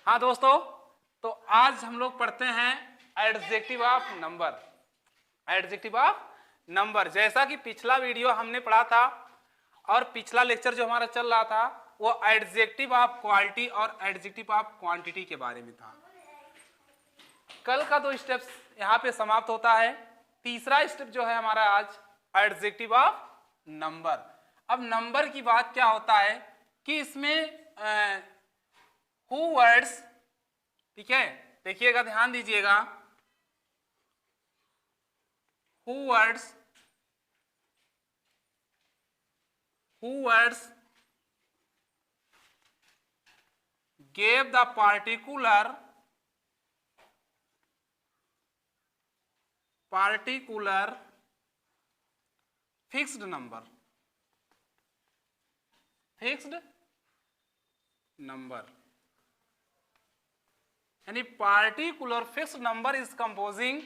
हाँ दोस्तों, तो आज हम लोग पढ़ते हैं adjective of number. Adjective of number, जैसा कि पिछला वीडियो हमने पढ़ा था और पिछला लेक्चर जो हमारा चल रहा था वो एडजेक्टिव ऑफ क्वालिटी और एडजेक्टिव ऑफ क्वांटिटी के बारे में था। कल का 2 स्टेप्स यहाँ पे समाप्त होता है। तीसरा स्टेप जो है हमारा आज एडजेक्टिव ऑफ नंबर। अब नंबर की बात क्या होता है कि इसमें हु वर्ड्स, ठीक है, देखिएगा, ध्यान दीजिएगा। Who words gave the particular fixed number, यानी particular fixed number is composing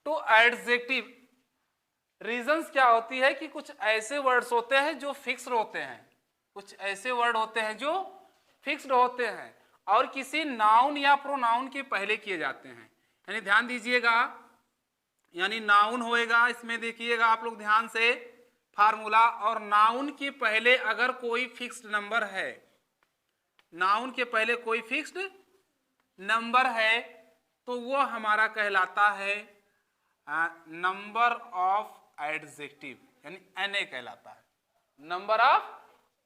to adjective. Reasons क्या होती है कि कुछ ऐसे वर्ड्स होते हैं जो फिक्स्ड होते हैं, कुछ ऐसे वर्ड होते हैं जो फिक्स्ड होते हैं और किसी नाउन या प्रोनाउन के पहले किए जाते हैं। यानी ध्यान दीजिएगा, यानी नाउन होएगा, इसमें देखिएगा आप लोग ध्यान से फार्मूला, और नाउन के पहले अगर कोई फिक्स्ड नंबर है, नाउन के पहले कोई फिक्स्ड नंबर है तो वो हमारा कहलाता है नंबर ऑफ एडजेक्टिव, यानी NA कहलाता है, नंबर ऑफ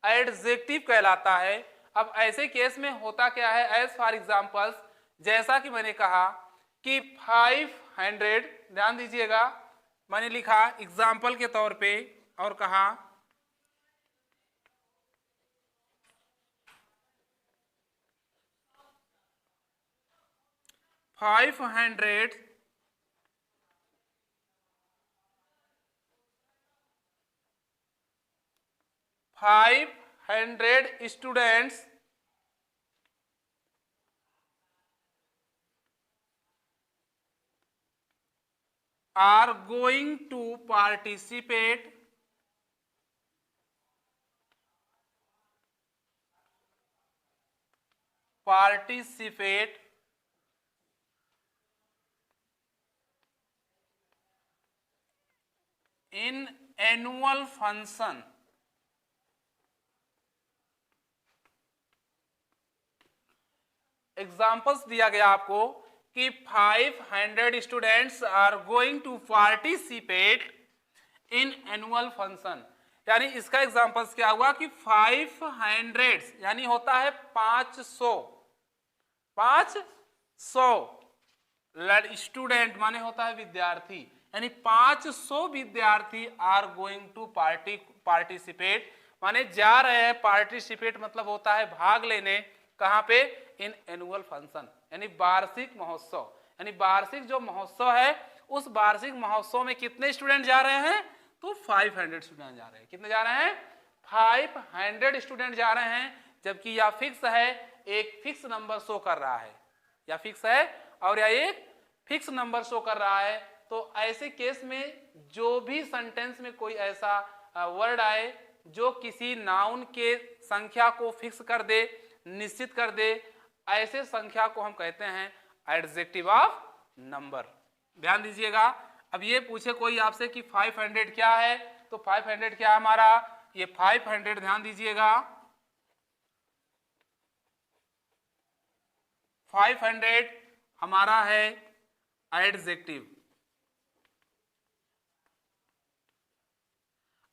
एडजेक्टिव कहलाता है। अब ऐसे केस में होता क्या है, एज फॉर एग्जांपल्स, जैसा कि मैंने कहा कि 500, ध्यान दीजिएगा, मैंने लिखा एग्जांपल के तौर पे और कहा 500 students are going to participate in annual function। Examples दिया गया आपको कि 500 students are going to participate in annual function. यानी इसका एग्जाम्पल्स क्या हुआ कि 500 यानी होता है 500 स्टूडेंट माने होता है विद्यार्थी, यानी 500 विद्यार्थी आर गोइंग टू पार्टिसिपेट माने जा रहे हैं, पार्टिसिपेट मतलब होता है भाग लेने, कहां पे, इन एनुअल फंक्शन, यानी वार्षिक महोत्सव। यानी वार्षिक जो महोत्सव है उस वार्षिक महोत्सव में कितने स्टूडेंट जा रहे हैं, तो 500 स्टूडेंट जा रहे हैं। कितने जा रहे हैं, 500 स्टूडेंट जा रहे हैं, जबकि यह फिक्स है, एक फिक्स नंबर शो कर रहा है, या फिक्स है और या एक फिक्स नंबर शो कर रहा है। तो ऐसे केस में जो भी सेंटेंस में कोई ऐसा वर्ड आए जो किसी नाउन के संख्या को फिक्स कर दे, निश्चित कर दे, ऐसे संख्या को हम कहते हैं एडजेक्टिव ऑफ नंबर। ध्यान दीजिएगा। अब ये पूछे कोई आपसे कि 500 क्या है, तो 500 क्या है हमारा, ये 500, ध्यान दीजिएगा, 500 हमारा है एडजेक्टिव।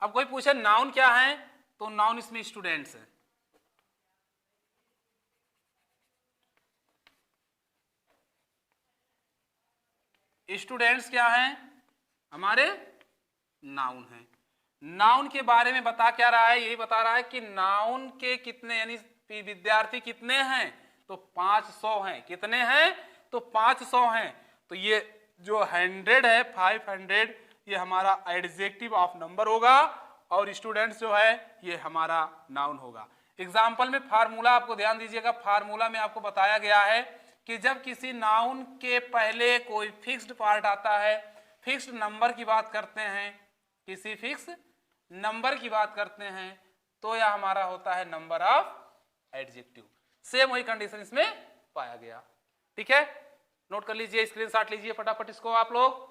अब कोई पूछे नाउन क्या है, तो नाउन इसमें स्टूडेंट्स है। स्टूडेंट्स क्या हैं, हमारे नाउन हैं। नाउन के बारे में बता क्या रहा है, यही बता रहा है कि नाउन के कितने, यानी विद्यार्थी कितने हैं, तो 500 हैं। कितने हैं, तो 500 हैं। तो ये जो 100 है, 500, ये हमारा एडजेक्टिव ऑफ नंबर होगा और स्टूडेंट्स जो है ये हमारा नाउन होगा। एग्जाम्पल में फार्मूला आपको ध्यान दीजिएगा, फार्मूला में आपको बताया गया है कि जब किसी नाउन के पहले कोई फिक्स्ड पार्ट आता है, फिक्स्ड नंबर की बात करते हैं, किसी फिक्स नंबर की बात करते हैं, तो यह हमारा होता है नंबर ऑफ एडजेक्टिव। सेम वही कंडीशन इसमें पाया गया। ठीक है, नोट कर लीजिए, स्क्रीनशॉट लीजिए फटाफट इसको आप लोग।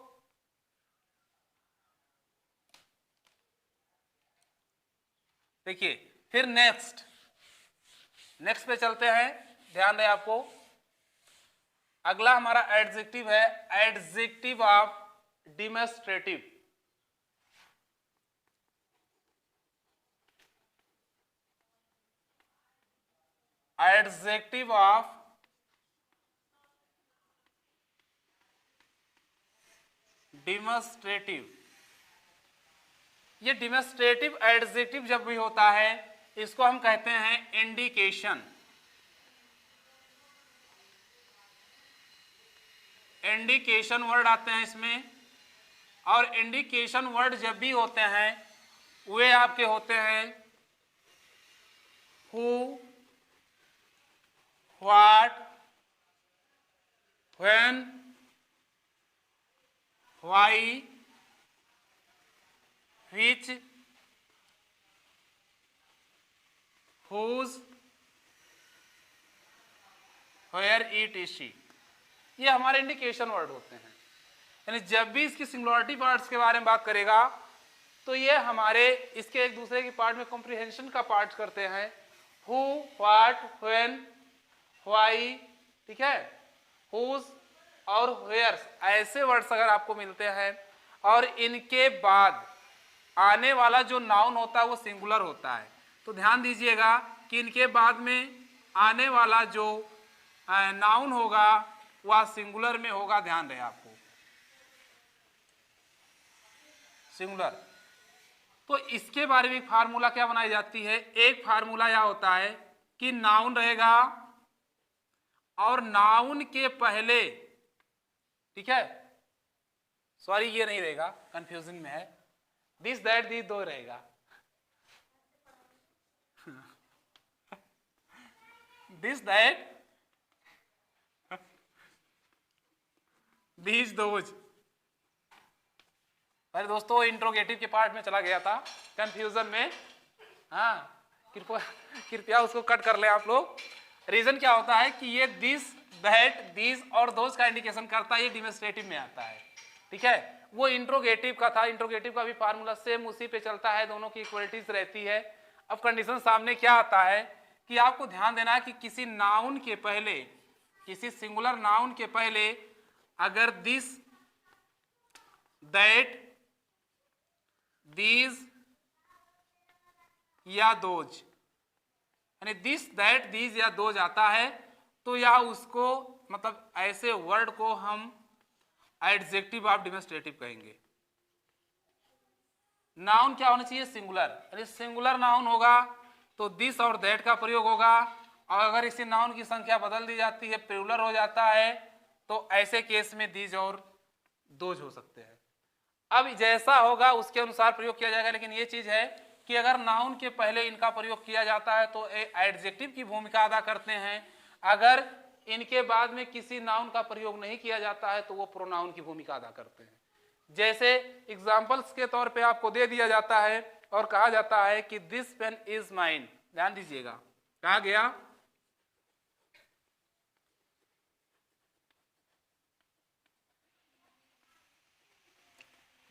देखिए फिर नेक्स्ट पे चलते हैं, ध्यान दें आपको। अगला हमारा एडजेक्टिव है, adjective of demonstrative. Adjective of demonstrative. ये डिमोन्स्ट्रेटिव एडजेक्टिव जब भी होता है इसको हम कहते हैं इंडिकेशन। इंडिकेशन वर्ड आते हैं इसमें, और इंडिकेशन वर्ड जब भी होते हैं वे आपके होते हैं who, what, when, why, which, whose, where, etc. ये हमारे इंडिकेशन वर्ड होते हैं। यानी जब भी इसकी सिंगुलरिटी पार्ट्स के बारे में बात करेगा तो ये हमारे इसके एक दूसरे के पार्ट में कॉम्प्रिहेंशन का पार्ट करते हैं। हु, व्हाट, व्हेन, व्हाई, ठीक है, हुज और वेयर्स, ऐसे वर्ड्स अगर आपको मिलते हैं और इनके बाद आने वाला जो नाउन होता है वो सिंगुलर होता है, तो ध्यान दीजिएगा कि इनके बाद में आने वाला जो नाउन होगा वह सिंगुलर में होगा। ध्यान रहे आपको, सिंगुलर। तो इसके बारे में एक फार्मूला क्या बनाई जाती है, एक फार्मूला यह होता है कि नाउन रहेगा और नाउन के पहले, ठीक है, सॉरी ये नहीं रहेगा, कंफ्यूजन में है, दिस दैट दी दो रहेगा। This that these those. अरे दोस्तों इंट्रोगेटिव के पार्ट में चला गया था कंफ्यूजन में, हाँ कृपया उसको कट कर ले आप लोग। रीजन क्या होता है कि ये दिस दैट दीज और दोज का इंडिकेशन करता है, ये डिमोन्स्ट्रेटिव में आता है। ठीक है, वो इंट्रोगेटिव का था, इंट्रोगेटिव का भी फार्मूला सेम उसी पे चलता है, दोनों की इक्वलिटीज रहती है। अब कंडीशन सामने क्या आता है कि आपको ध्यान देना है कि किसी नाउन के पहले, किसी सिंगुलर नाउन के पहले अगर दिस दैट दीज या दोज, यानी दिस दैट दीज या दोज आता है तो यह उसको मतलब ऐसे वर्ड को हम एडजेक्टिव ऑफ डिमोन्स्ट्रेटिव कहेंगे। नाउन क्या होना चाहिए, सिंगुलर, यानी सिंगुलर नाउन होगा तो दिस और दैट का प्रयोग होगा, और अगर इसी नाउन की संख्या बदल दी जाती है, प्लूरल हो जाता है, तो ऐसे केस में दीज और दोज हो सकते हैं। अब जैसा होगा उसके अनुसार प्रयोग किया जाएगा, लेकिन ये चीज है कि अगर नाउन के पहले इनका प्रयोग किया जाता है तो एडजेक्टिव की भूमिका अदा करते हैं, अगर इनके बाद में किसी नाउन का प्रयोग नहीं किया जाता है तो वो प्रोनाउन की भूमिका अदा करते हैं। जैसे एग्जाम्पल्स के तौर पे आपको दे दिया जाता है और कहा जाता है कि दिस पेन इज माइन। ध्यान दीजिएगा, कहा गया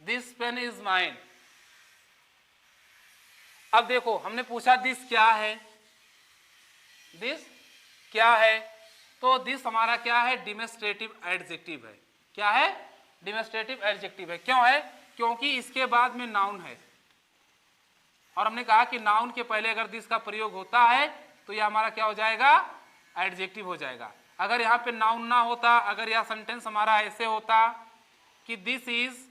दिस पेन इज माइन। अब देखो हमने पूछा दिस क्या है, दिस क्या है, तो दिस हमारा क्या है, डिमोन्स्ट्रेटिव एडजेक्टिव है। क्या है, डिमोन्स्ट्रेटिव एडजेक्टिव है। क्यों है, क्योंकि इसके बाद में नाउन है, और हमने कहा कि नाउन के पहले अगर दिस का प्रयोग होता है तो यह हमारा क्या हो जाएगा, एडजेक्टिव हो जाएगा। अगर यहाँ पे नाउन ना होता, अगर यह सेंटेंस हमारा ऐसे होता कि this is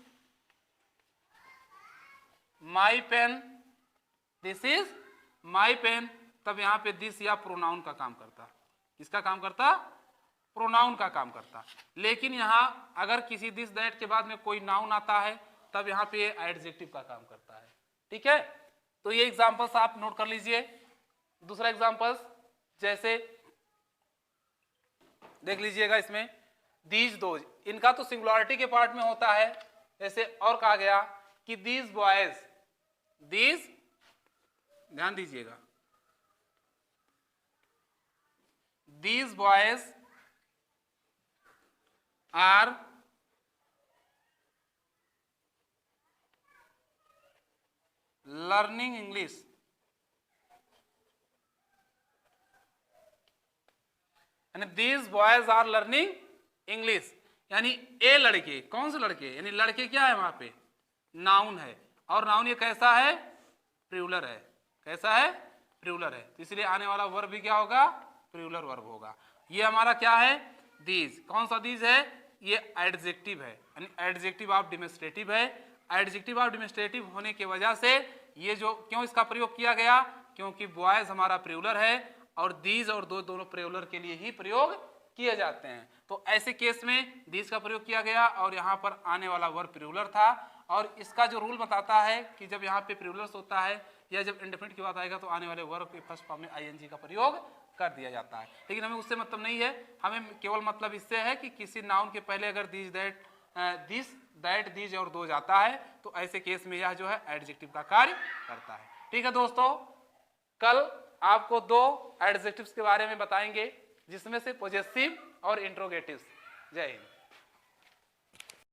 my pen, this is my pen, तब यहां पे दिस या प्रोनाउन का काम करता। किसका काम करता, प्रोनाउन का काम करता। लेकिन यहां अगर किसी दिस दैट के बाद में कोई नाउन आता है तब यहां पे एडजेक्टिव का काम करता है। ठीक है, तो ये एग्जांपल्स आप नोट कर लीजिए। दूसरा एग्जांपल्स जैसे देख लीजिएगा, इसमें दीज दोज, इनका तो सिंगुलरिटी के पार्ट में होता है। जैसे और कहा गया कि दीज बॉयज, दीज, ध्यान दीजिएगा, these boys are learning English, यानी these boys are learning English, यानी ए लड़के, कौन से लड़के, यानी लड़के क्या है वहां पे, नाउन है, और नाउन ये कैसा है, प्लूरल है, कैसा है, प्लूरल है, तो इसलिए आने वाला वर्ब भी क्या होगा, प्लूरल वर्ब होगा। ये हमारा क्या है, दीज, कौन सा दीज है, ये एडजेक्टिव है, यानी एडजेक्टिव ऑफ डेमोन्स्ट्रेटिव है। एडजेक्टिव ऑफ डेमोन्स्ट्रेटिव होने की वजह से ये जो, क्यों इसका प्रयोग किया गया, क्योंकि बॉयज हमारा प्लूरल है और दीज और दोनों प्लूरल के लिए ही प्रयोग किए जाते हैं। तो ऐसे केस में दीज का प्रयोग किया गया और यहाँ पर आने वाला वर्ब प्लूरल था। और इसका जो रूल बताता है कि जब यहाँ पे प्लूरल्स होता है या जब इंडेफिनिट की बात आएगा तो आने वाले वर्ब के फर्स्ट फॉर्म में आईएनजी का प्रयोग कर दिया जाता है। लेकिन हमें उससे मतलब नहीं है, हमें केवल मतलब इससे है कि किसी नाउन के पहले अगर दिस दैट दीज और दो जाता है तो ऐसे केस में यह जो है एडजेक्टिव का कार्य करता है। ठीक है दोस्तों, कल आपको दो एडजेक्टिव्स के बारे में बताएंगे जिसमें से पॉजेसिव और इंट्रोगेटिव्स। जय हिंद।